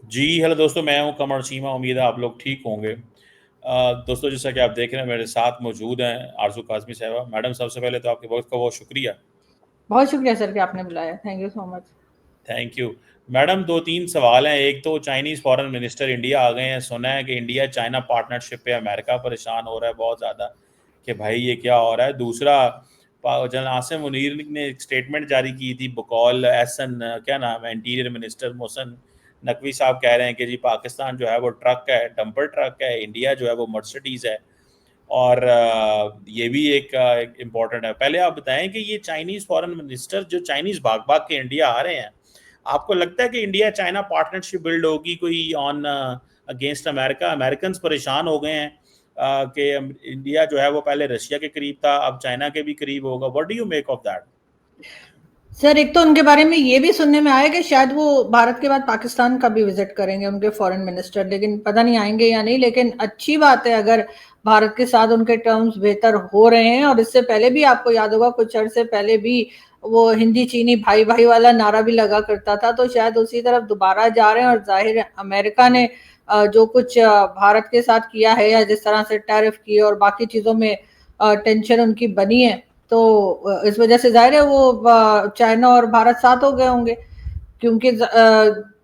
जी, hello दोस्तों, मैं हूँ कमर चीमा। उम्मीद है आप लोग ठीक होंगे। दोस्तों, जैसा कि आप देख रहे हैं, मेरे साथ मौजूद हैं आरज़ू काज़मी साहिबा। मैडम, सबसे पहले तो आपके वक़्त का बहुत शुक्रिया। बहुत शुक्रिया सर कि आपने बुलाया। Thank you so much. Thank you. Madam, 2-3 सवाल हैं। एक तो चाइनीज़ फ़ॉरेन मिनिस्टर इंडिया आ गए हैं। सुना है कि इंडिया चाइना पार्टनरशिप पे अमेरिका परेशान हो रहा है बहुत ज़्यादा कि भाई ये क्या हो रहा है। दूसरा, जनरल आसिम मुनीर ने एक स्टेटमेंट जारी की थी बकौल एहसन, क्या नाम है, इंटीरियर मिनिस्टर मोहसिन नकवी साहब कह रहे हैं कि जी पाकिस्तान जो है वो ट्रक है, डंपर ट्रक है, इंडिया जो है वो मर्सिडीज़ है। और ये भी एक इम्पॉर्टेंट है। पहले आप बताएं कि ये चाइनीज़ फॉरेन मिनिस्टर जो चाइनीज़ भाग भाग के इंडिया आ रहे हैं, आपको लगता है कि इंडिया चाइना पार्टनरशिप बिल्ड होगी कोई ऑन अगेंस्ट अमेरिका? अमेरिकन परेशान हो गए हैं कि इंडिया जो है वो पहले रशिया के करीब था, अब चाइना के भी करीब होगा। What do you make of that? Sir, एक तो उनके बारे में ये भी सुनने में आया कि शायद वो भारत के बाद पाकिस्तान का भी विजिट करेंगे उनके फॉरेन मिनिस्टर, लेकिन पता नहीं आएंगे या नहीं। लेकिन अच्छी बात है अगर भारत के साथ उनके टर्म्स बेहतर हो रहे हैं। और इससे पहले भी आपको याद होगा, कुछ अर्से पहले भी वो हिंदी चीनी भाई भाई वाला नारा भी लगा करता था, तो शायद उसी तरफ दोबारा जा रहे हैं। और जाहिर है अमेरिका ने जो कुछ भारत के साथ किया है, या जिस तरह से टैरिफ की और बाकी चीजों में टेंशन उनकी बनी है, तो इस वजह से जाहिर है वो चाइना और भारत साथ हो गए होंगे। क्योंकि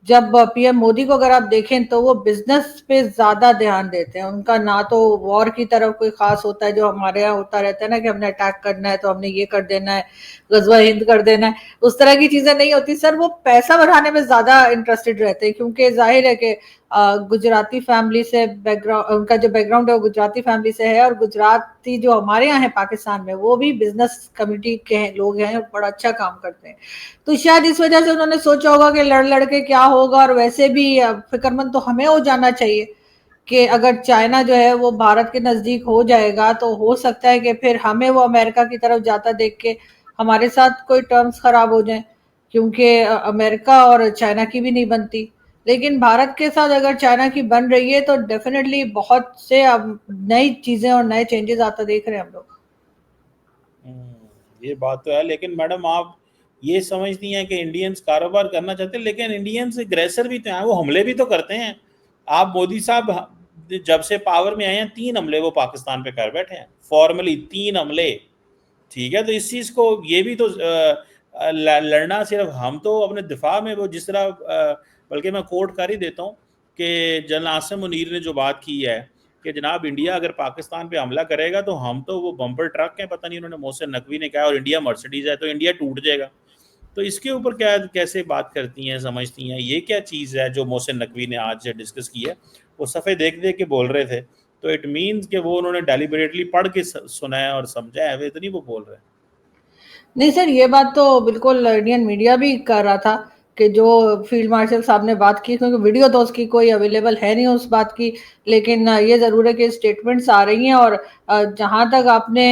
जब पीएम मोदी को अगर आप देखें तो वो बिजनेस पे ज्यादा ध्यान देते हैं। उनका ना तो वॉर की तरफ कोई खास होता है, जो हमारे यहाँ होता रहता है ना कि हमने अटैक करना है तो हमने ये कर देना है, गजवा हिंद कर देना है। उस तरह की चीजें नहीं होती सर। वो पैसा बढ़ाने में ज्यादा इंटरेस्टेड रहते हैं, क्योंकि जाहिर है कि गुजराती फैमिली से बैकग्राउंड, उनका जो बैकग्राउंड है वो गुजराती फैमिली से है। और गुजराती जो हमारे यहाँ है पाकिस्तान में, वो भी बिजनेस कम्युनिटी के लोग हैं और बड़ा अच्छा काम करते हैं। तो शायद इस वजह से उन्होंने सोचा होगा कि लड़ लड़ के क्या होगा। और वैसे भी फिक्रमंद तो हमें हो जाना चाहिए कि अगर चाइना जो है वो भारत के नजदीक हो जाएगा, तो हो सकता है कि फिर हमें वो अमेरिका की तरफ जाता देख के हमारे साथ कोई टर्म्स खराब हो जाए, क्योंकि अमेरिका और चाइना की भी नहीं बनती। लेकिन भारत के साथ अगर चाइना की बन रही है तो डेफिनेटली बहुत से अब नई चीजें और नए चेंजेस आता देख रहे हैं हम लोग। ये बात तो है, लेकिन मैडम आप ये समझती हैं कि इंडियंस कारोबार करना चाहते हैं, लेकिन इंडियंस एग्रेसर भी तो हैं, वो हमले भी तो करते हैं। आप मोदी साहब जब से पावर में आए हैं, 3 हमले वो पाकिस्तान पे कर बैठे हैं, फॉर्मली 3 हमले। ठीक है, तो इस चीज़ को ये भी तो लड़ना सिर्फ हम तो अपने दिफा में वो जिस तरह बल्कि मैं कोट कर ही देता हूँ कि जनरल आसिम मुनीर ने जो बात की है कि जनाब इंडिया अगर पाकिस्तान पे हमला करेगा तो हम तो वो बम्पर ट्रक हैं, पता नहीं उन्होंने मोहसिन नकवी ने कहा, और इंडिया मर्सिडीज है तो इंडिया टूट जाएगा। तो इसके ऊपर क्या कैसे बात करती हैं, समझती हैं, ये क्या चीज़ है जो मोहसिन नकवी ने आज डिस्कस की है? वो सफ़े देख देख के बोल रहे थे, तो इट मीन्स कि वो उन्होंने डेलिबरेटली पढ़ के सुना है और समझा है, वे तो नहीं वो बोल रहे हैं। नहीं सर, ये बात तो बिल्कुल इंडियन मीडिया भी कर रहा था कि जो फील्ड मार्शल साहब ने बात की, क्योंकि वीडियो तो उसकी कोई अवेलेबल है नहीं उस बात की। लेकिन ये ज़रूर है कि स्टेटमेंट्स आ रही हैं। और जहाँ तक आपने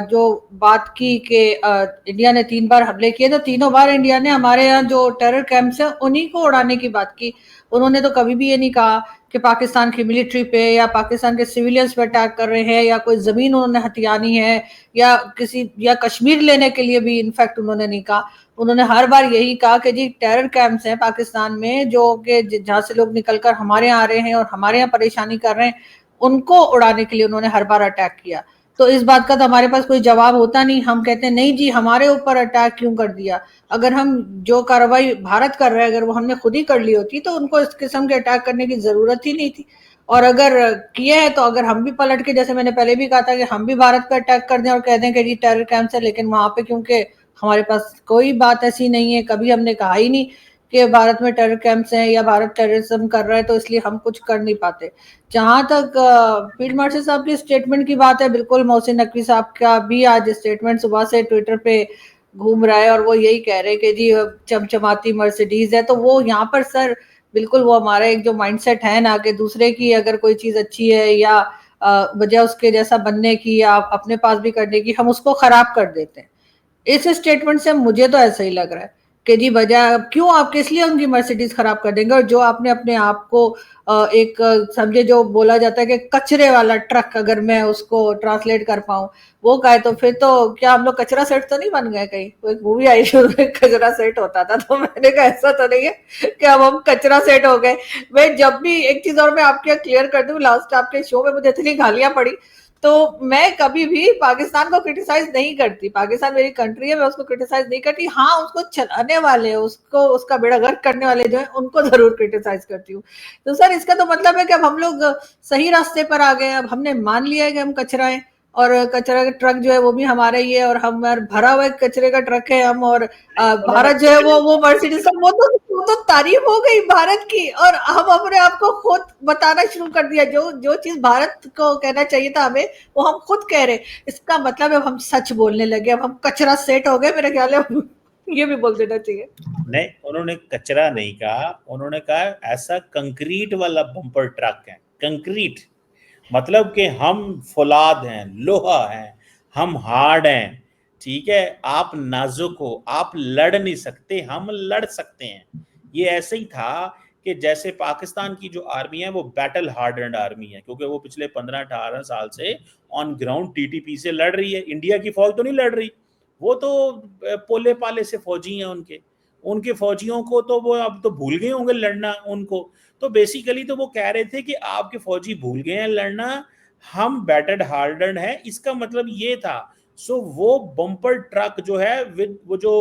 जो बात की कि इंडिया ने 3 बार हमले किए, तो तीनों बार इंडिया ने हमारे यहाँ जो टेरर कैंप्स हैं उन्हीं को उड़ाने की बात की। उन्होंने तो कभी भी ये नहीं कहा कि पाकिस्तान की मिलिट्री पे या पाकिस्तान के सिविलियंस पे अटैक कर रहे हैं, या कोई ज़मीन उन्होंने हथियानी है, या किसी या कश्मीर लेने के लिए भी इनफैक्ट उन्होंने नहीं कहा। उन्होंने हर बार यही कहा कि जी टेरर कैंप्स हैं पाकिस्तान में, जो कि जहां से लोग निकलकर हमारे यहाँ आ रहे हैं और हमारे यहाँ परेशानी कर रहे हैं, उनको उड़ाने के लिए उन्होंने हर बार अटैक किया। तो इस बात का तो हमारे पास कोई जवाब होता नहीं। हम कहते हैं नहीं जी, हमारे ऊपर अटैक क्यों कर दिया? अगर हम जो कार्रवाई भारत कर रहे हैं अगर वो हमने खुद ही कर ली होती, तो उनको इस किस्म के अटैक करने की जरूरत ही नहीं थी। और अगर किए हैं तो अगर हम भी पलट के, जैसे मैंने पहले भी कहा था, कि हम भी भारत पर अटैक कर दें और कह दें कि जी टेरर कैंप है, लेकिन वहां पे क्योंकि हमारे पास कोई बात ऐसी नहीं है, कभी हमने कहा ही नहीं कि भारत में टेरर कैंप्स हैं या भारत टेररिज्म कर रहा है, तो इसलिए हम कुछ कर नहीं पाते। जहां तक फील्ड मार्शल साहब की स्टेटमेंट की बात है, बिल्कुल मोहसिन नकवी साहब का भी आज स्टेटमेंट सुबह से ट्विटर पे घूम रहा है, और वो यही कह रहे हैं कि जी चमचमाती मर्सिडीज है। तो वो यहाँ पर सर बिल्कुल वो हमारा एक जो माइंडसेट है ना, कि दूसरे की अगर कोई चीज अच्छी है या वजह उसके जैसा बनने की या अपने पास भी करने की, हम उसको खराब कर देते हैं। इस स्टेटमेंट से मुझे तो ऐसा ही लग रहा है कि जी बजाय क्यों आप किस लिए उनकी मर्सिडीज खराब कर देंगे। और जो आपने अपने आप को एक समझे, जो बोला जाता है कि कचरे वाला ट्रक, अगर मैं उसको ट्रांसलेट कर पाऊं वो कहे, तो फिर तो क्या हम लोग कचरा सेट तो नहीं बन गए कहीं। वो एक मूवी आई थी उसमें कचरा सेट होता था, तो मैंने कहा ऐसा तो नहीं है कि अब हम कचरा सेट हो गए। मैं जब भी एक चीज और मैं आपके क्लियर कर दूं, लास्ट आपके शो में मुझे इतनी गालियां पड़ी, तो मैं कभी भी पाकिस्तान को क्रिटिसाइज नहीं करती। पाकिस्तान मेरी कंट्री है, मैं उसको क्रिटिसाइज नहीं करती। हाँ, उसको चलाने वाले, उसको उसका बेड़ा गर्क करने वाले जो है उनको जरूर क्रिटिसाइज करती हूँ। तो सर इसका तो मतलब है कि अब हम लोग सही रास्ते पर आ गए। अब हमने मान लिया है कि हम कचरा है, और कचरा का ट्रक जो है वो भी हमारा ही है, और हम भरा हुआ कचरे का ट्रक है हम। और उन्होंने भारत जो है वो मर्सिडीज, वो तो तारीफ हो गई भारत की, और हम अपने आप को खुद बताना शुरू कर दिया। जो जो चीज भारत को कहना चाहिए था हमें, वो हम खुद कह रहे। इसका मतलब है हम सच बोलने लगे, अब हम कचरा सेट हो गए, मेरे ख्याल है ये भी बोल देना चाहिए। नहीं, उन्होंने कचरा नहीं कहा, उन्होंने कहा ऐसा कंक्रीट वाला बम्पर ट्रक है। कंक्रीट मतलब कि हम फौलाद हैं, लोहा हैं, हम हार्ड हैं। ठीक है, आप नाजुक हो, आप लड़ नहीं सकते, हम लड़ सकते हैं। ये ऐसे ही था कि जैसे पाकिस्तान की जो आर्मी है वो बैटल हार्डन्ड आर्मी है, क्योंकि वो पिछले 15-18 साल से ऑन ग्राउंड टीटीपी से लड़ रही है। इंडिया की फौज तो नहीं लड़ रही, वो तो पोले पाले से फौजी हैं। उनके उनके फौजियों को तो वो अब तो भूल गए होंगे लड़ना उनको। तो बेसिकली तो वो कह रहे थे कि आपके फौजी भूल गए हैं लड़ना, हम बैटर्ड हार्डन है, इसका मतलब ये था। सो वो बम्पर ट्रक जो है विद वो जो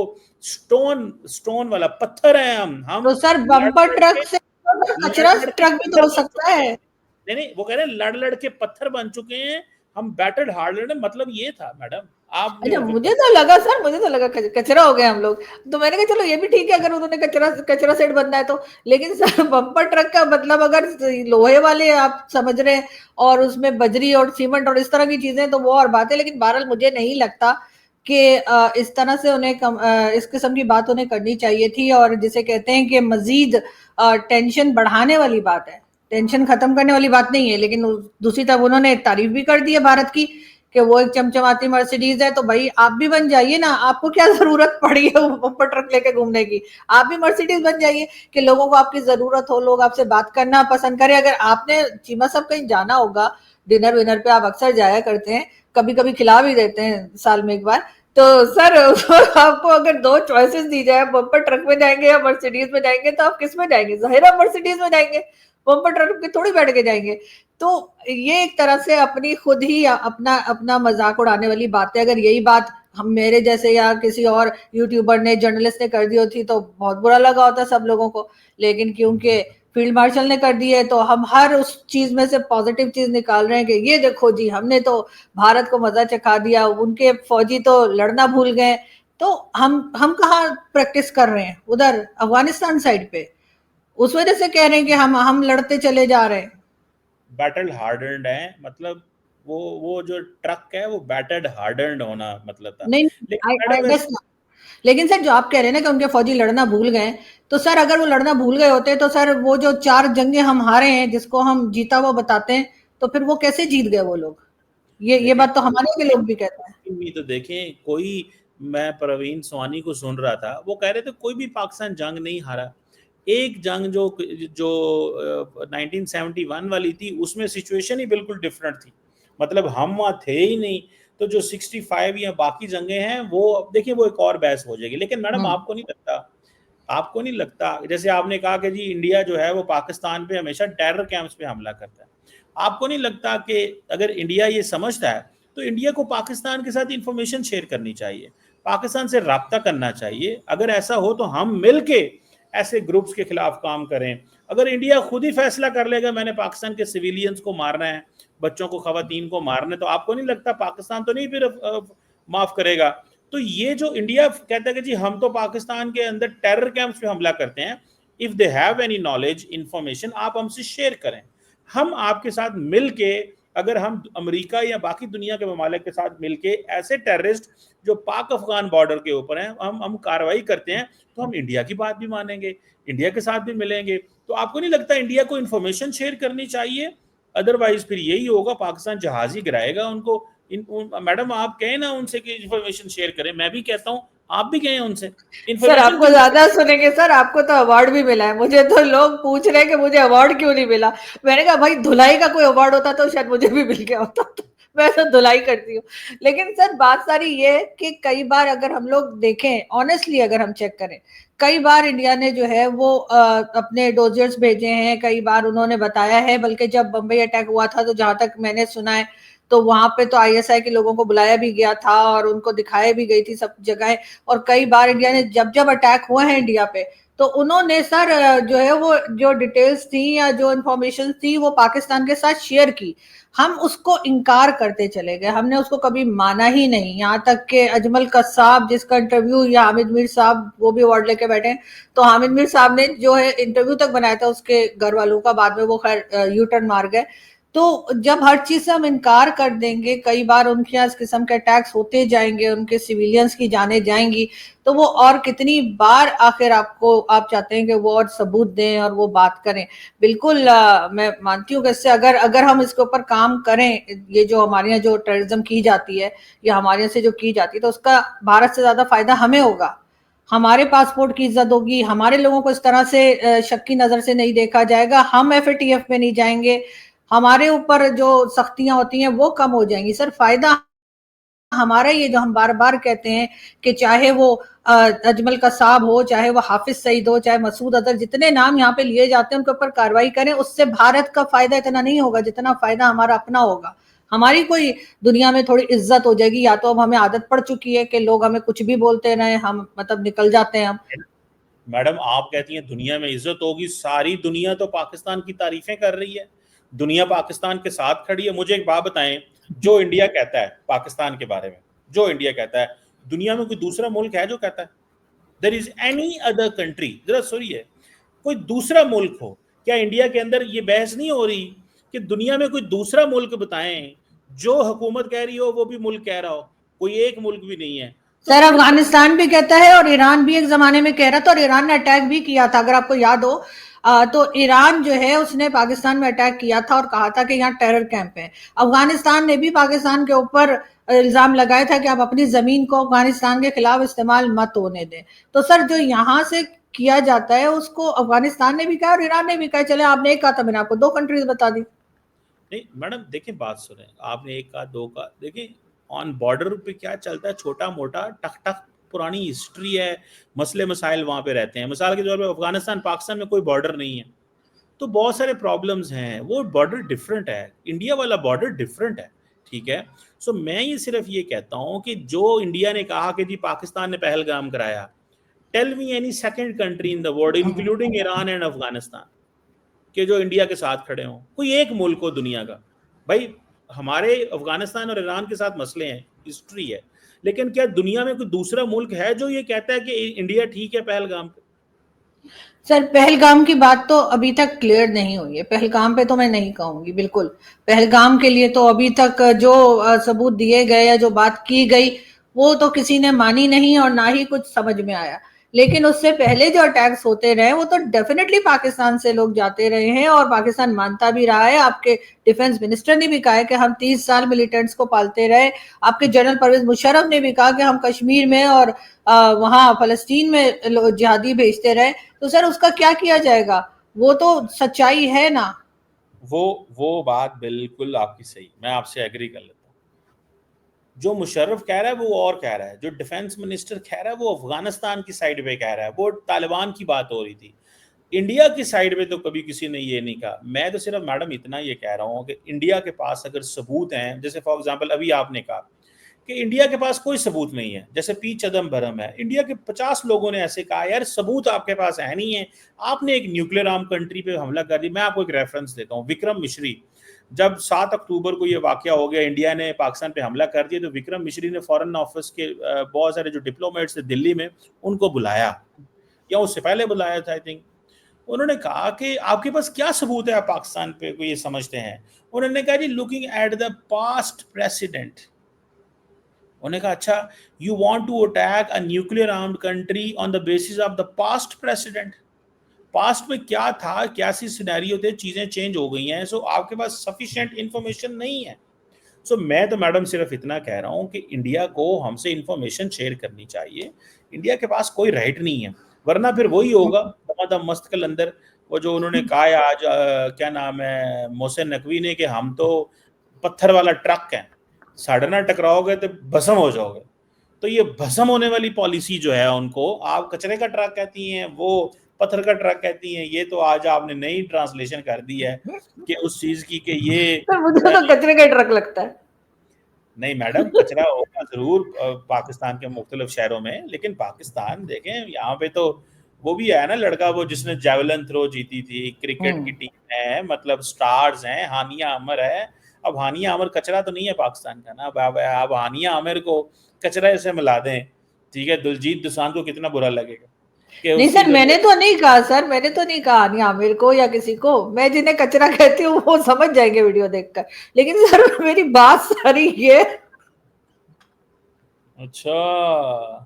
स्टोन स्टोन वाला पत्थर है, हम तो सर लड़ बम्पर लड़ के ट्रक से लड़ कचरा लड़ के ट्रक भी तो पत्थर हो बन सकता चुके हैं। है। नहीं नहीं, वो कह रहे हैं लड़ लड़ के पत्थर बन चुके हैं, हम बैटर्ड हार्डन है, मतलब ये था मैडम। आपने अच्छा, फिर मुझे तो लगा सर, मुझे तो लगा कचरा हो गए हम लोग। तो मैंने कहा चलो ये भी ठीक है अगर उन्होंने कचरा कचरा सेट बनना है तो। लेकिन सर बम्पर ट्रक का मतलब अगर लोहे वाले आप समझ रहे हैं, और उसमें बजरी और सीमेंट और इस तरह की चीजें, तो वो और बात है। लेकिन बहरहाल मुझे नहीं लगता कि इस तरह से उन्हें इस किस्म की बात उन्हें करनी चाहिए थी। और जिसे कहते हैं कि मजीद टेंशन बढ़ाने वाली बात है, टेंशन खत्म करने वाली बात नहीं है। लेकिन दूसरी तरफ उन्होंने तारीफ भी कर दी है भारत की कि वो एक चमचमाती मर्सिडीज है, तो भाई आप भी बन जाइए ना। आपको क्या जरूरत पड़ी है बम्पर ट्रक लेके घूमने की। आप भी मर्सिडीज बन जाइए कि लोगों को आपकी जरूरत हो, लोग आपसे बात करना पसंद करें। अगर आपने चीमा साहब कहीं जाना होगा, डिनर विनर पे आप अक्सर जाया करते हैं, कभी कभी खिला भी देते हैं साल में एक बार, तो सर आपको अगर दो चॉइसेस दी जाए, बम्पर ट्रक में जाएंगे या मर्सिडीज में जाएंगे, तो आप किस में जाएंगे? जाहिर है मर्सिडीज में जाएंगे, बम्पर ट्रक में थोड़ी बैठ के जाएंगे। तो ये एक तरह से अपनी खुद ही अपना अपना मजाक उड़ाने वाली बात है। अगर यही बात हम मेरे जैसे या किसी और यूट्यूबर ने, जर्नलिस्ट ने कर दी होती तो बहुत बुरा लगा होता सब लोगों को। लेकिन क्योंकि फील्ड मार्शल ने कर दी है, तो हम हर उस चीज में से पॉजिटिव चीज निकाल रहे हैं कि ये देखो जी, हमने तो भारत को मजा चखा दिया, उनके फौजी तो लड़ना भूल गए। तो हम कहाँ प्रैक्टिस कर रहे हैं? उधर अफगानिस्तान साइड पे। उस वजह से कह रहे हैं कि हम लड़ते चले जा रहे हैं। बैटल हार्डन्ड है, मतलब वो जो ट्रक है वो बैटर्ड हार्डन्ड होना मतलब था। नहीं, लेकिन आई मैडम वैसे अंडरस्टैंड। लेकिन सर जो आप कह रहे हैं ना कि उनके फौजी लड़ना भूल गए, तो सर अगर वो लड़ना भूल गए होते तो सर वो जो 4 जंगें हम हारे हैं, जिसको हम जीता हुआ बताते हैं, तो फिर वो कैसे जीत गए वो लोग? ये देखें, बात तो हमारे के लोग भी कहते हैं। भी तो देखें कोई, मैं प्रवीण स्वानी को सुन रहा था, वो कह रहे थे कोई भी पाकिस्तान जंग नहीं हारा। एक जंग जो जो 1971 वाली थी, उसमें सिचुएशन ही बिल्कुल डिफरेंट थी, मतलब हम वहाँ थे ही नहीं। तो जो 65 या बाकी जंगें हैं वो देखिए वो एक और बहस हो जाएगी। लेकिन मैडम हम्म। आपको नहीं लगता, जैसे आपने कहा कि जी इंडिया जो है वो पाकिस्तान पे हमेशा टेरर कैंप्स पे हमला करता है, आपको नहीं लगता कि अगर इंडिया ये समझता है तो इंडिया को पाकिस्तान के साथ इंफॉर्मेशन शेयर करनी चाहिए, पाकिस्तान से राब्ता करना चाहिए? अगर ऐसा हो तो हम मिल के ऐसे ग्रुप्स के खिलाफ काम करें। अगर इंडिया खुद ही फैसला कर लेगा मैंने पाकिस्तान के सिविलियंस को मारना है, बच्चों को, खवातीन को मारना है, तो आपको नहीं लगता पाकिस्तान तो नहीं फिर माफ करेगा? तो ये जो इंडिया कहता है कि जी हम तो पाकिस्तान के अंदर टेरर कैंप्स पे हमला करते हैं, if they have any knowledge information आप हमसे शेयर करें। हम आपके साथ मिल के, अगर हम अमेरिका या बाकी दुनिया के ममालिक के साथ मिलके ऐसे टेररिस्ट जो पाक अफगान बॉर्डर के ऊपर हैं हम कार्रवाई करते हैं, तो हम इंडिया की बात भी मानेंगे, इंडिया के साथ भी मिलेंगे। तो आपको नहीं लगता इंडिया को इन्फॉर्मेशन शेयर करनी चाहिए? अदरवाइज फिर यही होगा, पाकिस्तान जहाज ही गिराएगा उनको। मैडम आप कहें ना उनसे कि इन्फॉर्मेशन शेयर करें, मैं भी कहता हूँ आप भी गए हैं उनसे, सर इन्फॉर्मेशन आपको क्यों नहीं ज्यादा सुनेंगे सर, आपको तो अवार्ड भी मिला है, मुझे तो लोग पूछ रहे हैं कि मुझे अवार्ड क्यों नहीं मिला। मैंने कहा भाई धुलाई का कोई अवार्ड होता तो शायद मुझे भी मिल गया होता, तो मैं तो धुलाई करती हूँ। लेकिन सर बात सारी ये है कि कई बार अगर हम लोग देखें ऑनेस्टली, अगर हम चेक करें, कई बार इंडिया ने जो है वो अपने डोजर्स भेजे हैं, कई बार उन्होंने बताया है, बल्कि जब बम्बई अटैक हुआ था तो जहां तक मैंने सुना है तो वहां पे तो आईएसआई के लोगों को बुलाया भी गया था और उनको दिखाई भी गई थी सब जगह। और कई बार इंडिया ने जब जब अटैक हुए हैं इंडिया पे, तो उन्होंने सर जो है वो जो डिटेल्स थी या जो इंफॉर्मेशन थी वो पाकिस्तान के साथ शेयर की। हम उसको इनकार करते चले गए, हमने उसको कभी माना ही नहीं। यहाँ तक के अजमल कसाब जिसका इंटरव्यू, या हामिद मीर साहब वो भी अवार्ड लेके बैठे हैं, तो हामिद मीर साहब ने जो है इंटरव्यू तक बनाया था उसके घर वालों का, बाद में वो खैर यू टर्न मार गए। तो जब हर चीज से हम इनकार कर देंगे, कई बार उनके यहाँ इस किस्म के अटैक्स होते जाएंगे, उनके सिविलियंस की जाने जाएंगी, तो वो और कितनी बार आखिर आपको आप चाहते हैं कि वो और सबूत दें और वो बात करें। बिल्कुल मैं मानती हूँ कि इससे अगर अगर हम इसके ऊपर काम करें, ये जो हमारे यहाँ जो टेररिज्म की जाती है या हमारे यहाँ से जो की जाती है, तो उसका भारत से ज्यादा फायदा हमें होगा। हमारे पासपोर्ट की इज्जत होगी, हमारे लोगों को इस तरह से शक की नजर से नहीं देखा जाएगा, हम एफएटीएफ में नहीं जाएंगे, हमारे ऊपर जो सख्तियां होती हैं वो कम हो जाएंगी। सर फायदा हमारा, ये जो हम बार बार कहते हैं कि चाहे वो अजमल कसाब हो, चाहे वो हाफिज सईद हो, चाहे मसूद अजहर, जितने नाम यहाँ पे लिए जाते हैं उनके ऊपर कार्रवाई करें, उससे भारत का फायदा इतना नहीं होगा जितना फायदा हमारा अपना होगा। हमारी कोई दुनिया में थोड़ी इज्जत हो जाएगी, या तो अब हमें आदत पड़ चुकी है कि लोग हमें कुछ भी बोलते रहे, हम मतलब निकल जाते हैं हम। मैडम आप कहती हैं दुनिया में इज्जत होगी, सारी दुनिया तो पाकिस्तान की तारीफें कर रही है, दुनिया पाकिस्तान के साथ खड़ी है। मुझे एक बात बताएं, जो इंडिया कहता है पाकिस्तान के बारे में, जो इंडिया कहता है, दुनिया में कोई दूसरा मुल्क है जो कहता है? There is any other country, जरा सुनिए, कोई दूसरा मुल्क हो क्या? इंडिया के अंदर ये बहस नहीं हो रही कि दुनिया में कोई दूसरा मुल्क बताएं जो हुकूमत कह रही हो वो भी मुल्क कह रहा हो? कोई एक मुल्क भी नहीं है। तो सर फिर अफगानिस्तान भी कहता है और ईरान भी एक जमाने में कह रहा था, और ईरान ने अटैक भी किया था, अगर आपको याद हो। तो ईरान जो है उसने पाकिस्तान में अटैक किया था और कहा था कि यहाँ टेरर कैंप है। अफगानिस्तान ने भी पाकिस्तान के ऊपर इल्जाम लगाया था कि आप अपनी जमीन को अफगानिस्तान के खिलाफ इस्तेमाल मत होने दें। तो सर जो यहाँ से किया जाता है उसको अफगानिस्तान ने भी कहा और ईरान ने भी कहा। चले आपने एक कहा था, मैंने आपको दो कंट्रीज बता दी। नहीं मैडम देखिए, बात सुने, आपने एक का दो का, देखिए ऑन बॉर्डर पे क्या चलता है, छोटा मोटा टक टक पुरानी हिस्ट्री है, मसले मसाइल वहां पे रहते हैं। मिसाल के तौर पे अफगानिस्तान पाकिस्तान में कोई बॉर्डर नहीं है, तो बहुत सारे प्रॉब्लम्स हैं, वो बॉर्डर डिफरेंट है, इंडिया वाला बॉर्डर डिफरेंट है, ठीक है। सो मैं ये सिर्फ ये कहता हूँ कि जो इंडिया ने कहा कि जी पाकिस्तान ने पहलगाम कराया, tell me any second country in the world including Iran and Afghanistan कि जो इंडिया के साथ खड़े हों, कोई एक मुल्क हो दुनिया का। भाई हमारे अफगानिस्तान और ईरान के साथ मसले हैं, हिस्ट्री है, लेकिन क्या दुनिया में कोई दूसरा मुल्क है जो ये कहता है कि इंडिया ठीक है पहलगाम पे? सर पहलगाम की बात तो अभी तक क्लियर नहीं हुई है, पहलगाम पे तो मैं नहीं कहूंगी बिल्कुल। पहलगाम के लिए तो अभी तक जो सबूत दिए गए या जो बात की गई वो तो किसी ने मानी नहीं और ना ही कुछ समझ में आया। लेकिन उससे पहले जो अटैक्स होते रहे वो तो डेफिनेटली पाकिस्तान से लोग जाते रहे हैं और पाकिस्तान मानता भी रहा है। आपके डिफेंस मिनिस्टर ने भी कहा है कि हम 30 साल मिलिटेंट्स को पालते रहे। आपके जनरल परवेज मुशर्रफ ने भी कहा कि हम कश्मीर में और वहां फलस्तीन में जिहादी भेजते रहे। तो सर उसका क्या किया जाएगा, वो तो सच्चाई है ना। वो बात बिल्कुल आपकी सही, मैं आपसे एग्री कर लेता हूँ। जो मुशर्रफ कह रहा है वो और कह रहा है, जो डिफेंस मिनिस्टर कह रहा है वो अफगानिस्तान की साइड पे कह रहा है, वो तालिबान की बात हो रही थी। इंडिया की साइड पे तो कभी किसी ने ये नहीं कहा। मैं तो सिर्फ मैडम इतना ये कह रहा हूँ कि इंडिया के पास अगर सबूत हैं, जैसे फॉर एग्जांपल अभी आपने कहा कि इंडिया के पास कोई सबूत नहीं है, जैसे पी चिदम्बरम है, इंडिया के 50 लोगों ने ऐसे कहा यार सबूत आपके पास है नहीं है, आपने एक न्यूक्लियर आर्म कंट्री पे हमला कर दी। मैं आपको एक रेफरेंस देता हूँ, विक्रम मिश्री, जब 7 अक्टूबर को ये वाकया हो गया, इंडिया ने पाकिस्तान पे हमला कर दिया, तो विक्रम मिश्री ने फॉरेन ऑफिस के बहुत सारे जो डिप्लोमेट्स थे दिल्ली में उनको बुलाया, या उससे पहले बुलाया था आई थिंक। उन्होंने कहा कि आपके पास क्या सबूत है, आप पाकिस्तान पे को ये समझते हैं? उन्होंने कहा जी looking at the past president. उन्होंने कहा अच्छा, you want to attack a nuclear armed country on the basis of the past president. Past में क्या था, कैसी सिनेरियो थे, चीजें चेंज हो गई हैं, सो आपके पास सफिशिएंट इंफॉर्मेशन नहीं है। सो मैं तो मैडम सिर्फ इतना कह रहा हूँ कि इंडिया को हमसे इंफॉर्मेशन शेयर करनी चाहिए। इंडिया के पास कोई राइट नहीं है, वरना फिर वही होगा दमादम मस्त कल अंदर। वो जो उन्होंने कहा है आज क्या नाम है मोहसिन नकवी ने, कि हम तो पत्थर वाला ट्रक है, साढ़े ना टकराओगे तो भस्म हो जाओगे। तो ये भस्म होने वाली पॉलिसी जो है, उनको आप कचरे का ट्रक कहती हैं, वो पत्थर का ट्रक कहती हैं। ये तो आज आपने नई ट्रांसलेशन कर दी है कि उस चीज की, कि ये सर मुझे तो कचरे का ट्रक लगता है। नहीं मैडम, कचरा होगा जरूर पाकिस्तान के मुख्तलिफ शहरों में, लेकिन पाकिस्तान देखें यहाँ पे तो वो भी है ना लड़का, वो जिसने जैवलिन थ्रो जीती थी, क्रिकेट की टीम है, मतलब स्टार्स हैं, हानिया अमर है। अब हानिया अमर कचरा तो नहीं है पाकिस्तान का ना। अब हानिया अमर को कचरा से मिला दें, ठीक है, दिलजीत दोसांझ को कितना बुरा लगेगा कि नहीं उसकी सर, जो मैंने तो नहीं कहा सर, मैंने तो नहीं कहा नहीं आमिर को या किसी को। मैं जिन्हें कचरा कहती हूँ वो समझ जाएंगे वीडियो देखकर। लेकिन सर मेरी बात सारी ये, अच्छा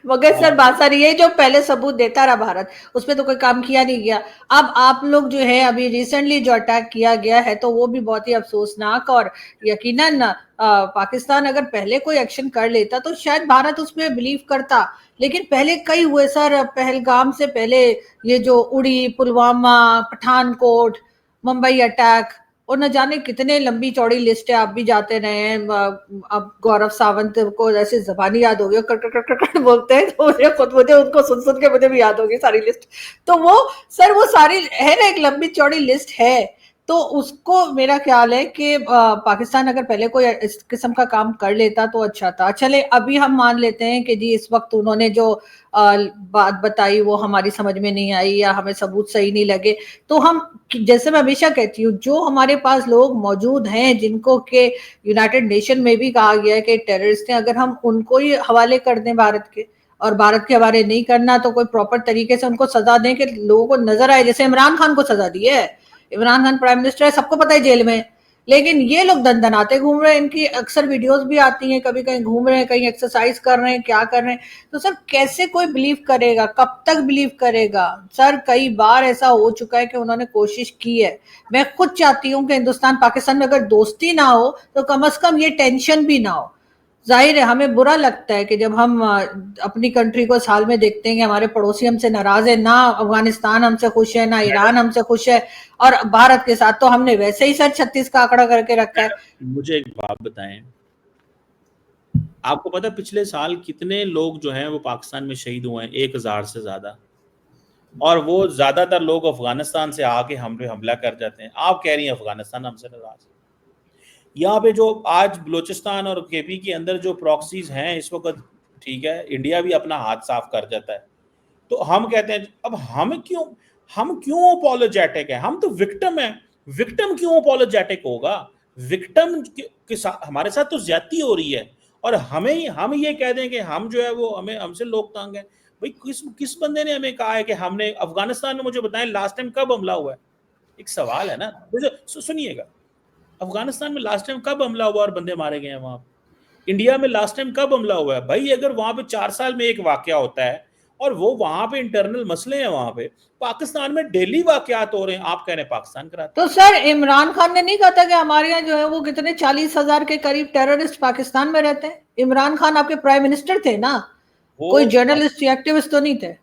मगर सर हाँ बात सारी है, जो पहले सबूत देता रहा भारत, उसपे तो कोई काम किया नहीं गया। अब आप लोग जो है अभी रिसेंटली जो अटैक किया गया है, तो वो भी बहुत ही अफसोसनाक, और यकीनन पाकिस्तान अगर पहले कोई एक्शन कर लेता तो शायद भारत उसमें बिलीव करता। लेकिन पहले कई हुए सर, पहलगाम से पहले ये जो उड़ी, पुलवामा, पठानकोट, मुंबई अटैक, और न जाने कितने लंबी चौड़ी लिस्ट है। आप भी जाते रहे हैं। अब गौरव सावंत को ऐसे जबानी याद हो गई, कट कट कट कट बोलते हैं, तो मुझे उनको सुन सुन के मुझे भी याद होगी सारी लिस्ट। तो वो सर वो सारी है ना, एक लंबी चौड़ी लिस्ट है। तो उसको मेरा ख्याल है कि पाकिस्तान अगर पहले कोई इस किस्म का काम कर लेता तो अच्छा था। चले अभी हम मान लेते हैं कि जी इस वक्त उन्होंने जो बात बताई वो हमारी समझ में नहीं आई या हमें सबूत सही नहीं लगे, तो हम, जैसे मैं हमेशा कहती हूँ, जो हमारे पास लोग मौजूद हैं जिनको के यूनाइटेड नेशन में भी कहा गया है कि टेररिस्ट हैं, अगर हम उनको ही हवाले कर दें भारत के, और भारत के हवाले नहीं करना तो कोई प्रॉपर तरीके से उनको सजा दें कि लोगों को नजर आए। जैसे इमरान खान को सजा दी है, इमरान खान प्राइम मिनिस्टर है, सबको पता है जेल में, लेकिन ये लोग दनदनाते घूम रहे हैं। इनकी अक्सर वीडियोस भी आती हैं, कभी कहीं घूम रहे हैं, कहीं एक्सरसाइज कर रहे हैं, क्या कर रहे हैं। तो सर कैसे कोई बिलीव करेगा, कब तक बिलीव करेगा? सर कई बार ऐसा हो चुका है कि उन्होंने कोशिश की है। मैं खुद चाहती हूँ कि हिंदुस्तान पाकिस्तान में अगर दोस्ती ना हो तो कम से कम ये टेंशन भी ना हो। जाहिर है हमें बुरा लगता है कि जब हम अपनी कंट्री को साल में देखते हैं कि हमारे पड़ोसी हमसे नाराज है, ना अफगानिस्तान हमसे खुश है, ना ईरान मैडम, हमसे खुश है, और भारत के साथ तो हमने वैसे ही सर 36 का आंकड़ा करके रखा है। मुझे एक बात बताएं, आपको पता है पिछले साल कितने लोग जो हैं वो पाकिस्तान में शहीद हुए हैं? 1000 से ज्यादा। और वो ज्यादातर लोग अफगानिस्तान से आके हम पे हमला कर जाते हैं। आप कह रही हैं अफगानिस्तान हमसे नाराज है। यहाँ पे जो आज बलूचिस्तान और केपी के अंदर जो प्रॉक्सीज हैं इस वक्त, ठीक है, इंडिया भी अपना हाथ साफ कर जाता है। तो हम कहते हैं अब हम क्यों अपोलोजेटिक है? हम तो विक्टिम है। विक्टिम क्यों अपोलोजेटिक होगा? विक्टिम के साथ हमारे साथ तो ज्यादती हो रही है, और हम ये कह दें कि हम जो है वो हमसे लोग तंग है। भाई किस किस बंदे ने हमें कहा है कि हमने अफगानिस्तान में, मुझे बताएं लास्ट टाइम कब हमला हुआ है? एक सवाल है ना। मुझे सुनिएगा, अफगानिस्तान में लास्ट टाइम कब हमला हुआ और बंदे मारे गए हैं वहां? इंडिया में लास्ट टाइम कब हमला हुआ है? भाई अगर वहां पे 4 साल में एक वाकया होता है और वो वहां पे इंटरनल मसले हैं, वहां पे पाकिस्तान में डेली वाकयात हो रहे हैं, आप कह रहे हैं पाकिस्तान कराता तो है। सर इमरान खान ने नहीं कहा था कि हमारे यहाँ जो है वो कितने 40,000 के करीब टेररिस्ट पाकिस्तान में रहते हैं? इमरान खान आपके प्राइम मिनिस्टर थे ना, वो कोई जर्नलिस्ट या एक्टिविस्ट तो नहीं थे।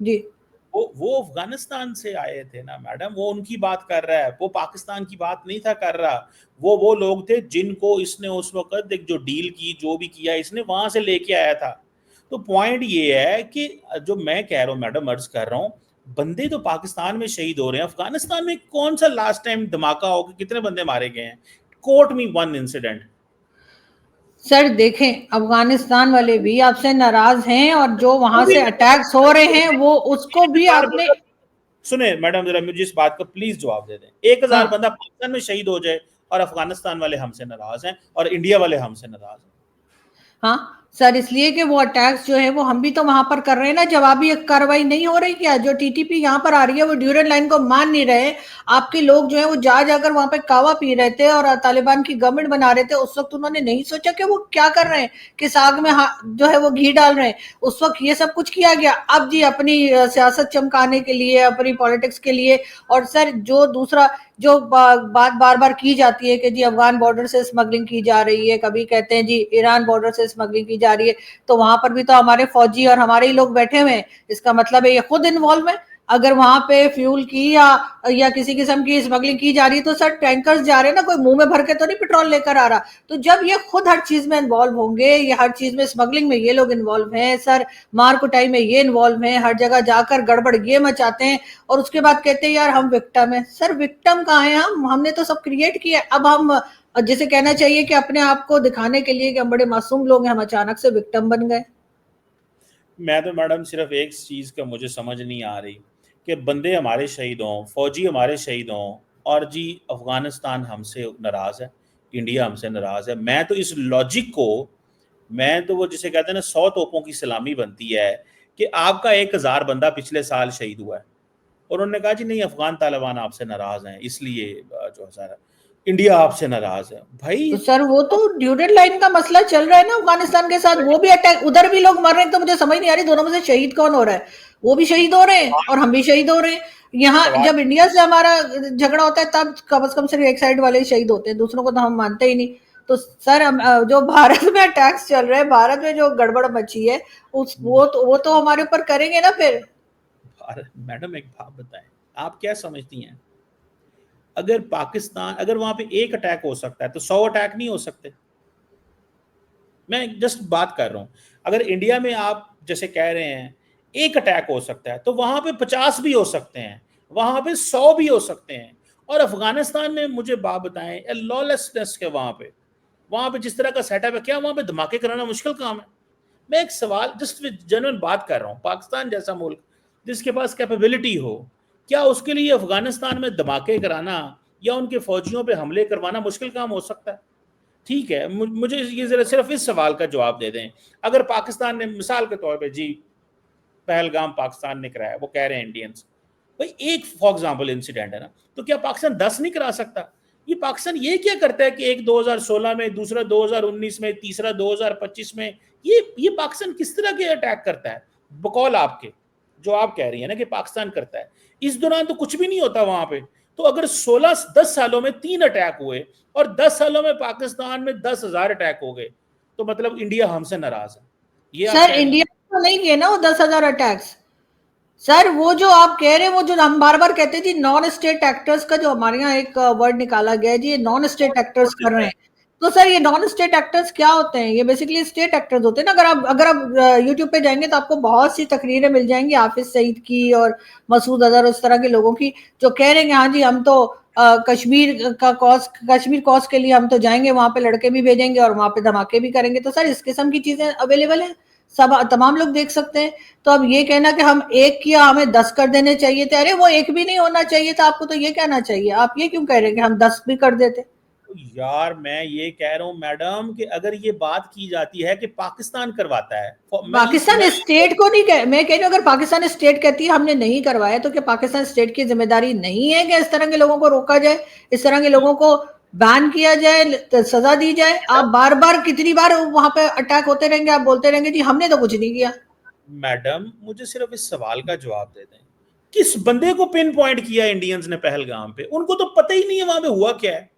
जी। वो अफगानिस्तान से आए थे ना मैडम, वो उनकी बात कर रहा है, वो पाकिस्तान की बात नहीं था कर रहा। वो लोग थे जिनको इसने उस वक्त एक जो डील की, जो भी किया इसने वहां से लेके आया था। तो पॉइंट ये है कि जो मैं कह रहा हूँ मैडम, अर्ज कर रहा हूँ, बंदे तो पाकिस्तान में शहीद हो रहे हैं। अफगानिस्तान में कौन सा लास्ट टाइम धमाका हो कि कितने बंदे मारे गए हैं? कोर्ट में वन इंसिडेंट। सर देखें, अफगानिस्तान वाले भी आपसे नाराज हैं, और जो वो वहां भी से अटैक्स हो रहे हैं वो उसको भी 1000 आपने। बंदा, सुने मैडम जरा मुझे इस बात का प्लीज जवाब दे दें। 1000 हाँ बंदा पाकिस्तान में शहीद हो जाए और अफगानिस्तान वाले हमसे नाराज हैं और इंडिया वाले हमसे नाराज हैं। हाँ सर, इसलिए कि वो अटैक्स जो है वो हम भी तो वहां पर कर रहे हैं ना। जवाबी कार्रवाई नहीं हो रही क्या? जो टीटीपी यहाँ पर आ रही है वो ड्यूरेंट लाइन को मान नहीं रहे। आपके लोग जो है वो जा जाकर वहां पे कावा पी रहे थे और तालिबान की गवर्नमेंट बना रहे थे। उस वक्त उन्होंने नहीं सोचा कि वो क्या कर रहे हैं, कि साग में जो है वो घी डाल रहे हैं। उस वक्त ये सब कुछ किया गया। अब जी अपनी सियासत चमकाने के लिए, अपनी पॉलिटिक्स के लिए, और सर जो दूसरा जो बात बार बार की जाती है कि जी अफगान बॉर्डर से स्मगलिंग की जा रही है, कभी कहते हैं जी ईरान बॉर्डर से स्मगलिंग की जा रही है, तो वहां पर भी तो हमारे फौजी और हमारे ही लोग बैठे हुए हैं, इसका मतलब है ये खुद इन्वॉल्व है। अगर वहां पे फ्यूल की या किसी किस्म की स्मगलिंग की जा रही है तो सर टैंकर्स जा रहे हैं ना, कोई मुंह में भर के तो नहीं पेट्रोल लेकर आ रहा। तो जब ये खुद हर चीज में इन्वॉल्व होंगे, ये हर चीज में स्मगलिंग में ये लोग इन्वॉल्व हैं सर, मार कुटाई में ये इन्वॉल्व हैं, हर जगह जाकर गड़बड़ ये मचाते हैं, और उसके बाद कहते हैं यार हम विक्टिम है। सर विक्टिम कहाँ है? हमने तो सब क्रिएट किया। अब हम जैसे कहना चाहिए कि अपने आप को दिखाने के लिए कि हम बड़े मासूम लोग हैं, हम अचानक से विक्टिम बन गए। मैं तो मैडम सिर्फ एक चीज़ का मुझे समझ नहीं आ रही कि बंदे हमारे शहीद हों, फौजी हमारे शहीद हों, और जी अफ़गानिस्तान हमसे नाराज़ है, इंडिया हमसे नाराज़ है। मैं तो इस लॉजिक को, मैं तो वो जिसे कहते हैं ना 100 तोपों की सलामी बनती है कि आपका 1000 बंदा पिछले साल शहीद हुआ है और उन्होंने कहा जी नहीं अफ़गान तालिबान आपसे नाराज़ हैं, इसलिए जो सारा इंडिया आपसे नाराज़ है तो भाई। सर वो तो ड्यूटेड लाइन का मसला चल रहा है ना अफगानिस्तान के साथ, वो भी अटैक, उधर भी लोग मर रहे हैं, तो मुझे समझ नहीं आ रही दोनों में से शहीद कौन हो रहा है? वो भी शहीद हो रहे हैं और हम भी शहीद हो रहे हैं। यहाँ सवाल जब इंडिया से हमारा झगड़ा होता है तब कम से कम सिर्फ एक साइड वाले ही शहीद होते हैं, दूसरों को तो हम मानते ही नहीं। तो सर जो भारत में अटैक्स चल रहे हैं, भारत में जो गड़बड़ मची है, उस वो तो हमारे ऊपर करेंगे ना फिर। भारत मैडम एक बात बताएं, आप क्या समझती हैं अगर पाकिस्तान, अगर वहां पे एक अटैक हो सकता है तो 100 अटैक नहीं हो सकते? मैं जस्ट बात कर रहा हूं, अगर इंडिया में आप जैसे कह रहे हैं एक अटैक हो सकता है तो वहां पे 50 भी हो सकते हैं, वहां पे 100 भी हो सकते हैं। और अफगानिस्तान में मुझे बात बताएं लॉलेसनेस के वहां पे जिस तरह का सेटअप है, क्या वहां पे धमाके कराना मुश्किल काम है? मैं एक सवाल जस्ट जेन्युइन बात कर रहा हूँ, पाकिस्तान जैसा मुल्क जिसके पास कैपेबिलिटी हो, क्या उसके लिए अफगानिस्तान में धमाके कराना या उनके फौजियों पे हमले करवाना मुश्किल काम हो सकता है? ठीक है, मुझे ये जरा सिर्फ इस सवाल का जवाब दे दें। अगर पाकिस्तान ने मिसाल के तौर पे जी पहलगाम पाकिस्तान ने कराया, वो कह रहे हैं इंडियंस, भाई एक फॉर एग्जाम्पल इंसिडेंट है ना, तो क्या पाकिस्तान 10 नहीं करा सकता? ये पाकिस्तान ये क्या करता है कि एक 2016 में, दूसरा 2019 में, तीसरा 2025 में, ये पाकिस्तान किस तरह के अटैक करता है बकौल आपके, जो आप कह रही है ना कि पाकिस्तान करता है? इस दौरान तो कुछ भी नहीं होता वहां पे। तो अगर 10 सालों में 3 अटैक हुए और 10 सालों में पाकिस्तान में 10,000 अटैक हो गए, तो मतलब इंडिया हमसे नाराज है, ये आप सर कह रही हैं? इंडिया तो नहीं किए ना वो 10,000 अटैक्स। सर वो जो आप कह रहे हैं, वो जो हम बार बार कहते हैं जी नॉन स्टेट एक्टर्स का जो हमारे यहाँ एक वर्ड निकाला गया है जी, ये नॉन स्टेट एक्टर्स कर रहे हैं। तो सर ये नॉन स्टेट एक्टर्स क्या होते हैं? ये बेसिकली स्टेट एक्टर्स होते हैं ना। अगर आप यूट्यूब पे जाएंगे तो आपको बहुत सी तकरीरें मिल जाएंगी हाफिज सईद की और मसूद अजहर, उस तरह के लोगों की, जो कह रहे हैं हाँ जी हम तो कश्मीर कॉज के लिए हम तो जाएंगे, वहां पे लड़के भी भेजेंगे और वहां पे धमाके भी करेंगे। तो सर इस किस्म की चीजें अवेलेबल है, सब तमाम लोग देख सकते हैं। तो अब ये कहना कि हम एक किया हमें 10 कर देने चाहिए थे, अरे वो एक भी नहीं होना चाहिए था, आपको तो ये कहना चाहिए। आप ये क्यों कह रहे हैं कि हम 10 भी कर देते? यार मैं ये कह रहा हूं मैडम कि अगर ये बात की जाती है कि पाकिस्तान करवाता है, पाकिस्तान स्टेट को नहीं कह, मैं कह रही हूँ अगर पाकिस्तान स्टेट कहती है हमने नहीं करवाया, तो क्या पाकिस्तान स्टेट की जिम्मेदारी नहीं है कि इस तरह के लोगों को रोका जाए, इस तरह के लोगों को बैन किया जाए, सजा दी जाए? आप बार बार कितनी बार वहां पे अटैक होते रहेंगे, आप बोलते रहेंगे जी हमने तो कुछ नहीं किया। मैडम मुझे सिर्फ इस सवाल का जवाब दे दें, किस बंदे को पिन पॉइंट किया इंडियंस ने पहलगाम पे? उनको तो पता ही नहीं है वहां पे हुआ क्या है,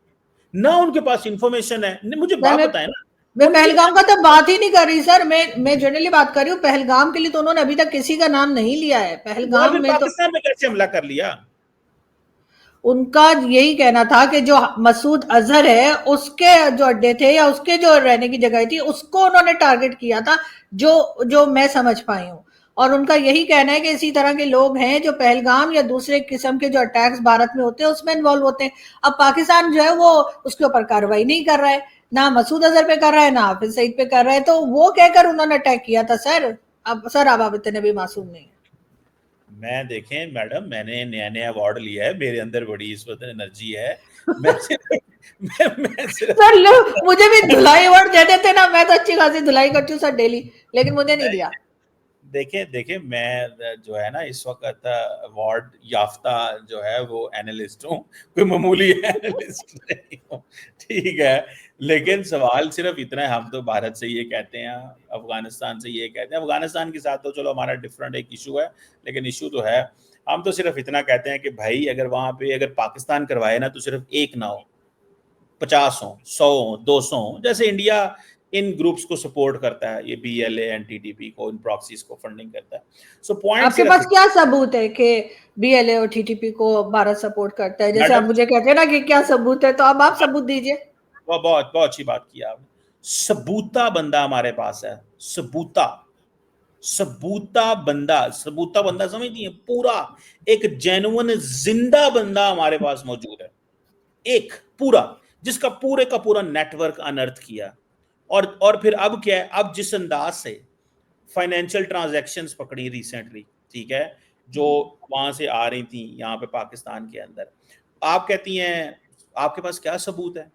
ना उनके पास इंफॉर्मेशन है। मुझे सर बात बताएं ना मैं उनकी। पहलगाम का तो बात ही नहीं कर रही सर, मैं जनरली बात कर रही हूँ। पहलगाम के लिए तो उन्होंने अभी तक किसी का नाम नहीं लिया है। वहां पहलगाम फिर में तो पाकिस्तान में कैसे हमला कर लिया? उनका यही कहना था कि जो मसूद अजहर है उसके जो अड्डे थे या उसके जो रहने की जगह थी उसको उन्होंने टारगेट किया था, जो जो मैं समझ पाई हूँ। और उनका यही कहना है कि इसी तरह के लोग हैं जो पहलगाम या दूसरे किस्म के जो अटैक्स भारत में होते हैं उसमें इन्वॉल्व होते हैं। अब पाकिस्तान जो है वो उसके ऊपर कार्रवाई नहीं कर रहा है, ना मसूद अजहर पे कर रहा है, ना हाफिज सईद पे कर रहा है, तो वो कहकर उन्होंने अटैक किया था सर। अब इतने भी मासूम नहीं है। मैं देखें मैडम, मैंने नया नया अवार्ड लिया है, मेरे अंदर बड़ी इस वक्त एनर्जी है। मैं सिर्फ मैं सिर्फ सर लो, मुझे भी धुलाई अवार्ड दे देते ना, मैं तो अच्छी खासी धुलाई करती हूँ सर डेली, लेकिन मुझे नहीं दिया। देखे देखे मैं जो है ना इस वक्त अवार्ड याफ्ता जो है वो एनालिस्ट हूँ, कोई मामूली एनालिस्ट नहीं हूँ। ठीक है, लेकिन सवाल सिर्फ इतना है, हम तो भारत से ये कहते हैं, अफगानिस्तान से ये कहते हैं, अफगानिस्तान के साथ तो चलो हमारा डिफरेंट एक इशू है, लेकिन इशू तो है। हम तो सिर्फ इतना कहते हैं कि भाई अगर वहां पे अगर पाकिस्तान करवाए ना तो सिर्फ एक ना हो, 50 हो, 100 हो, 200 हो, जैसे इंडिया इन ग्रुप्स को सपोर्ट करता है, ये BLA एनटीटीपी को, इन प्रॉक्सीज को फंडिंग करता है। सो पॉइंट आपके सिर्फ पास क्या सबूत है कि BLA और TTP को भारत सपोर्ट करता है? जैसे आप मैडम, मुझे कहते हैं ना कि क्या सबूत है, तो अब आप सबूत दीजिए। बहुत बहुत अच्छी बात की आपने। सबूता बंदा हमारे पास है, सबूता, सबूता बंदा, सबूता बंदा समझती है, पूरा एक जेन्युइन जिंदा बंदा हमारे पास मौजूद है, एक पूरा, जिसका पूरे का पूरा नेटवर्क अनर्थ किया। और फिर अब क्या है, अब जिस अंदाज से फाइनेंशियल ट्रांजैक्शंस पकड़ी रिसेंटली, ठीक है, जो वहां से आ रही थी यहाँ पे पाकिस्तान के अंदर, आप कहती हैं आपके पास क्या सबूत है?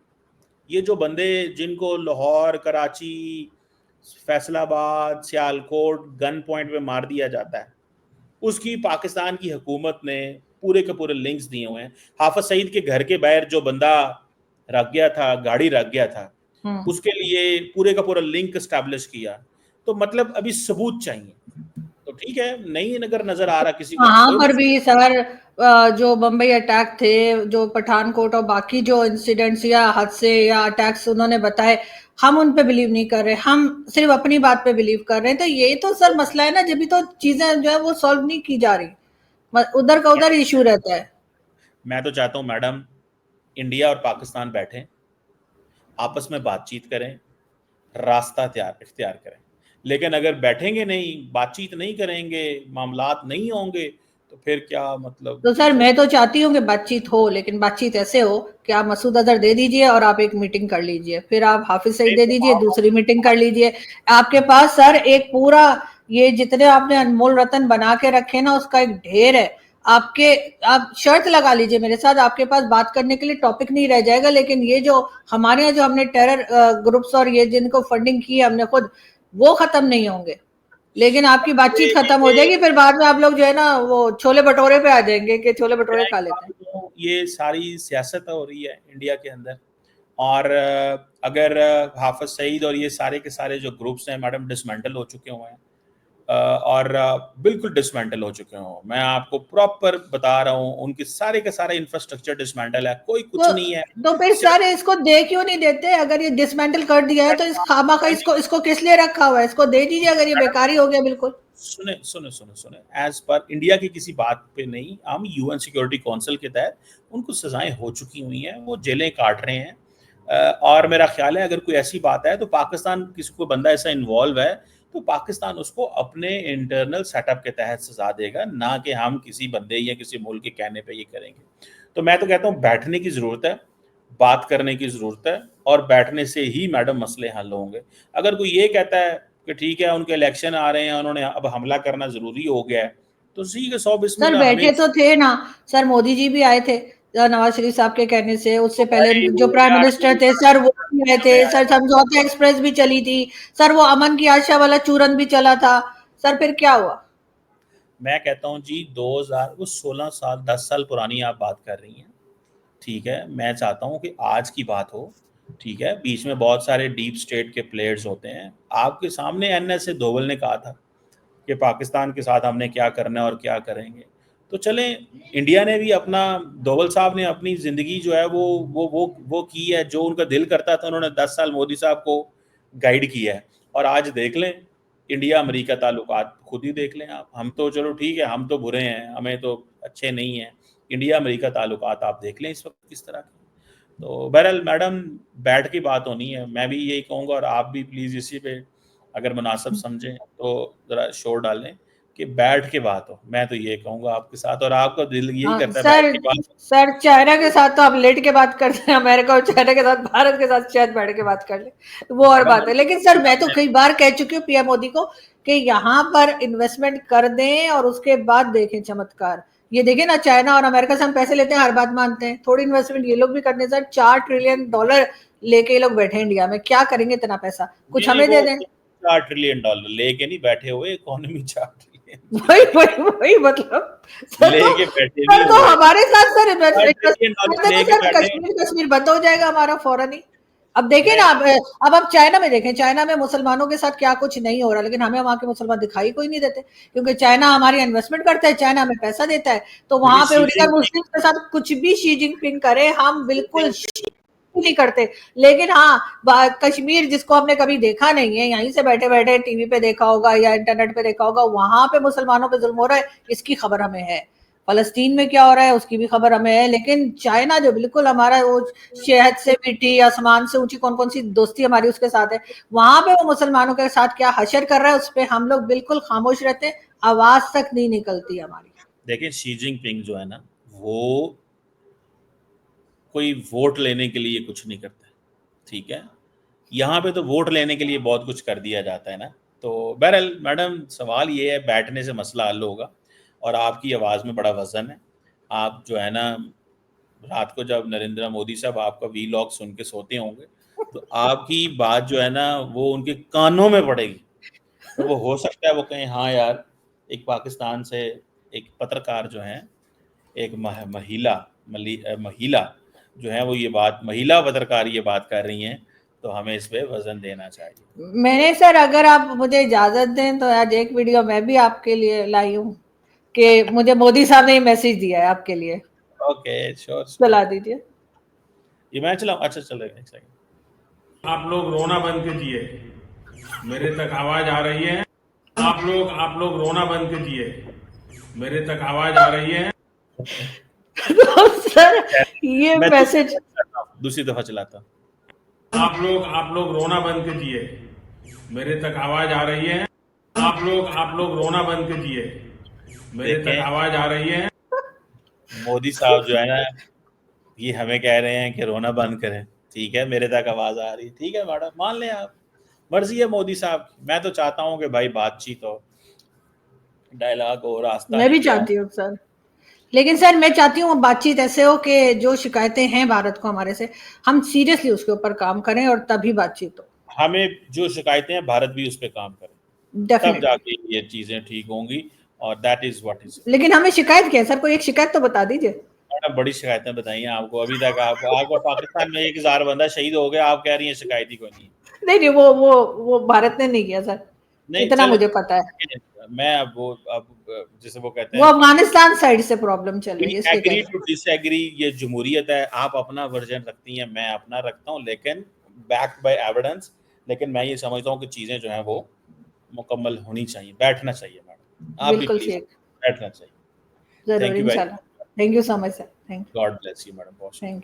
ये जो बंदे जिनको लाहौर, कराची, फैसलाबाद, सियालकोट गन पॉइंट पे मार दिया जाता है, उसकी पाकिस्तान की हुकूमत ने पूरे के पूरे लिंक्स दिए हुए हैं। हाफिज सईद के घर के बाहर जो बंदा रख गया था, गाड़ी रख गया था, उसके लिए पूरे का पूरा लिंक स्टैब्लिश किया। तो मतलब अभी सबूत चाहिए, तो ठीक है, नहीं अगर नजर आ रहा किसी को तो वहां कोई पर मसला भी सर जो बम्बई अटैक थे, जो पठानकोट और बाकी जो इंसिडेंट्स या हादसे या अटैक्स उन्होंने बताए, हम उन पे बिलीव नहीं कर रहे, हम सिर्फ अपनी बात पे बिलीव कर रहे हैं। तो ये तो सर मसला है ना, जब भी तो चीजें जो है वो सॉल्व नहीं की जा रही, उधर का उधर इशू रहता है। मैं तो चाहता हूँ मैडम, इंडिया और पाकिस्तान बैठे, आपस में बातचीत करें, रास्ता तैयार इख्तियार करें। लेकिन अगर बैठेंगे नहीं, बातचीत नहीं करेंगे, मामलात नहीं होंगे, तो फिर क्या मतलब? तो सर मैं तो चाहती हूँ कि बातचीत हो, लेकिन बातचीत ऐसे हो कि आप मसूद अजहर दे दीजिए और आप एक मीटिंग कर लीजिए, फिर आप हाफिज सईद दे दीजिए, दूसरी मीटिंग कर लीजिए। आपके पास सर एक पूरा, ये जितने आपने अनमोल रतन बना के रखे ना, उसका एक ढेर है। आपके, आप शर्त लगा लीजिए मेरे साथ, आपके पास बात करने के लिए टॉपिक नहीं रह जाएगा। लेकिन ये जो हमारे यहाँ जो हमने टेरर ग्रुप्स और ये जिनको फंडिंग की है हमने खुद, वो खत्म नहीं होंगे। लेकिन आपकी बातचीत खत्म हो जाएगी, फिर बाद में आप लोग जो है ना वो छोले भटोरे पे आ जाएंगे कि छोले भटोरे खा लेते हैं। ये सारी सियासत हो रही है इंडिया के अंदर। और अगर हाफिज सईद और ये सारे के सारे जो ग्रुप्स हैं मैडम डिसमेंटल हो चुके हुए हैं, और बिल्कुल डिसमेंटल हो चुके हो, मैं आपको प्रॉपर बता रहा हूँ, उनके सारे के सारे इंफ्रास्ट्रक्चर डिसमेंटल है, कोई कुछ तो नहीं है। तो फिर सिर्फ सर इसको दे क्यों नहीं देते? अगर ये डिसमेंटल कर दिया है तो इस खामा का इसको इसको किस लिए रखा हुआ है? इसको दे दीजिए, अगर ये बेकारी हो गया बिल्कुल। सुने सुने सुने सुने, एज पर इंडिया की किसी बात पे नहीं, हम UN सिक्योरिटी काउंसिल के तहत उनको सजाएं हो चुकी हुई हैं, वो जेलें काट रहे हैं। और मेरा ख्याल है अगर कोई ऐसी बात है तो पाकिस्तान, किसी को बंदा ऐसा इन्वॉल्व है तो पाकिस्तान उसको अपने इंटरनल सेटअप के तहत सजा देगा, ना कि हम किसी बंदे या किसी मुल्क के कहने पे ये करेंगे। तो मैं तो कहता हूँ बैठने की ज़रूरत है, बात करने की ज़रूरत है, और बैठने से ही मैडम मसले हल होंगे। अगर कोई ये कहता है कि ठीक है उनके इलेक्शन आ रहे हैं, उन्होंने अब हमला करना ज़रूरी हो गया है, तो ठीक है, 100 सर बिस्मिल्लाह, हमें बैठे तो थे ना, सर मोदी जी भी आए थे नवाज शरीफ साहब के कहने से, उससे पहले भाई जो वो प्राइम यार मिनिस्टर थे सर वो भी आए थे में सर, आया। समझौता एक्सप्रेस भी चली थी सर, वो अमन की आशा वाला चूरन भी चला था सर, फिर क्या हुआ? मैं कहता हूँ जी 2000 वो 16 साल 10 साल पुरानी आप बात कर रही हैं, ठीक है, मैं चाहता हूँ कि आज की बात हो, ठीक है, बीच में बहुत सारे डीप स्टेट के प्लेयर्स होते हैं। आपके सामने NSA धोवल ने कहा था कि पाकिस्तान के साथ हमने क्या करना है और क्या करेंगे। तो चलें, इंडिया ने भी अपना, धोवल साहब ने अपनी ज़िंदगी जो है वो की है, जो उनका दिल करता था उन्होंने 10 साल मोदी साहब को गाइड किया है। और आज देख लें इंडिया अमेरिका ताल्लुकात, खुद ही देख लें आप, हम तो चलो ठीक है, हम तो बुरे हैं, हमें तो अच्छे नहीं हैं, इंडिया अमेरिका ताल्लुकात आप देख लें इस वक्त किस तरह के। तो बहरहाल मैडम, बैठ की बात होनी है, मैं भी यही कहूँगा, और आप भी प्लीज़ इसी पे अगर मुनासिब समझें तो ज़रा शोर डालें कि बैठ के बात हो। मैं तो ये कहूँगा आपके साथ, और आपका दिल यही करता है बैठ सर के बात हो। सर चाइना के साथ तो आप लेट के बात करते हैं, अमेरिका और चाइना के साथ, भारत के साथ शायद बैठ के बात कर ले, वो और मैडम बात है। लेकिन सर मैं तो कई बार कह चुकी हूँ पीएम मोदी को कि यहाँ पर इन्वेस्टमेंट कर दें और उसके बाद देखें चमत्कार। ये देखें ना, चाइना और अमेरिका से हम पैसे लेते हैं, हर बात मानते हैं, थोड़ी इन्वेस्टमेंट ये लोग भी करने सर, $4 ट्रिलियन लेके ये लोग बैठे इंडिया में, क्या करेंगे इतना पैसा? कुछ नहीं नहीं, हमें दे वो दें। $4 ट्रिलियन लेके नहीं बैठे हुए, इकोनॉमी 4 ट्रिलियन की वही है, वही वही मतलब सर, तो लेके बैठे सर नहीं तो हुए। हमारे साथ सर चार इन्वेस्टमेंट ट्रिलियन करते डॉलर तो लेके सर बैठे। कश्मीर कश्मीर बंद हो जाएगा हमारा फौरन ही। अब देखिए मैं ना, अब आप चाइना में देखें, चाइना में मुसलमानों के साथ क्या कुछ नहीं हो रहा, लेकिन हमें वहाँ के मुसलमान दिखाई कोई नहीं देते, क्योंकि चाइना हमारी इन्वेस्टमेंट करता है, चाइना हमें पैसा देता है, तो देखिए वहाँ पे शी उनका जिनपिंग मुस्लिम के साथ कुछ भी शी जिनपिंग करे, हम शी बिल्कुल जिनपिंग नहीं करते। लेकिन हाँ, कश्मीर जिसको हमने कभी देखा नहीं है, यहीं से बैठे बैठे टीवी पे देखा होगा या इंटरनेट पे देखा होगा, वहां पे मुसलमानों पे जुल्म हो रहा है, इसकी खबर हमें है। फलस्तीन में क्या हो रहा है उसकी भी खबर हमें है। लेकिन चाइना जो बिल्कुल हमारा वो शहद से मीठी, आसमान से ऊंची, कौन कौन सी दोस्ती हमारी उसके साथ है, वहां पे वो मुसलमानों के साथ क्या हशर कर रहा है, उस पर हम लोग बिल्कुल खामोश रहते हैं, आवाज तक नहीं निकलती हमारी। देखिए शी जिनपिंग जो है ना, वो कोई वोट लेने के लिए कुछ नहीं करता, ठीक है। यहाँ पे तो वोट लेने के लिए बहुत कुछ कर दिया जाता है ना। तो बहरहाल मैडम, सवाल ये है, बैठने से मसला हल होगा। और आपकी आवाज़ में बड़ा वजन है। आप जो है ना, रात को जब नरेंद्र मोदी साहब आपका वीलॉग सुन के सोते होंगे, तो आपकी बात जो है ना वो उनके कानों में पड़ेगी। तो वो हो सकता है वो कहें हाँ यार, एक पाकिस्तान से एक पत्रकार जो है, एक महिला जो है वो ये बात, महिला पत्रकार ये बात कर रही हैं, तो हमें इस पे वजन देना चाहिए। मैंने सर, अगर आप मुझे इजाजत दें तो आज एक वीडियो मैं भी आपके लिए लाई हूँ, कि मुझे मोदी साहब ने मैसेज दिया है आपके लिए, ओके, श्योर श्योर। चला दीजिए। ये मैं चलाऊँ? अच्छा चलेगा, एक सेकंड। आप लोग रोना बंद कीजिए, मेरे तक आवाज आ रही है। आप लोग रोना बंद कीजिए, मेरे तक आवाज आ रही है। तो सर, ये मैं मैसेज, दूसरी दफा चलाता हूँ। आप लोग रोना बंद कीजिए, मेरे तक आवाज आ रही है। आप लोग रोना बंद कीजिए, मेरे तक देखें, आवाज आ रही है। मोदी साहब जो है ना, ये हमें कह रहे हैं कि रोना बंद करें। ठीक है, मेरे तक आवाज आ रही है, ठीक है मैडम, मान लें आप, मर्जी है मोदी साहब की। मैं तो चाहता हूँ कि भाई बातचीत हो, डायलॉग हो, रास्ता मैं भी निकले चाहती हम। हूँ सर, लेकिन सर मैं चाहती हूँ बातचीत ऐसे हो कि जो शिकायतें हैं भारत को हमारे से, हम सीरियसली उसके ऊपर काम करें और तभी बातचीत हो। हमें जो शिकायतें हैं, भारत भी उस पर काम करे, तब डेफिनेटली। जाके ये चीजें ठीक होंगी। और दैट इज व्हाट इज। लेकिन हमें शिकायत क्या है सर, कोई एक शिकायत तो बता दीजिए। मैडम, बड़ी शिकायतें बताई हैं आपको अभी तक। आपको आपको पाकिस्तान में 1000 बंदा शहीद हो गया, आप कह रही हैं शिकायत ही कोई नहीं है। नहीं नहीं, वो भारत ने नहीं किया सर, नहीं इतना चले, मुझे पता है। मैं अब वो, अब जैसे वो कहते वो हैं, अफगानिस्तान साइड से प्रॉब्लम चल वी रही है, इसलिए कह एग्री रहे टू डिसएग्री, ये जमहूरियत है। आप अपना वर्जन रखती हैं, मैं अपना रखता हूँ, लेकिन बैक्ड बाय एविडेंस। लेकिन मैं ये समझता हूँ कि चीज़ें जो हैं वो मुकम्मल होनी चाहिए, बैठना चाहिए मैडम, हैं। आप भी बिल्कुल प्लीज़ ठीक। बैठना चाहिए। जरूर, थैंक यू वेरी इंशाल्लाह। Much. Thank you so much sir, thank God bless you madam, बहुत यू। शुक्रिया।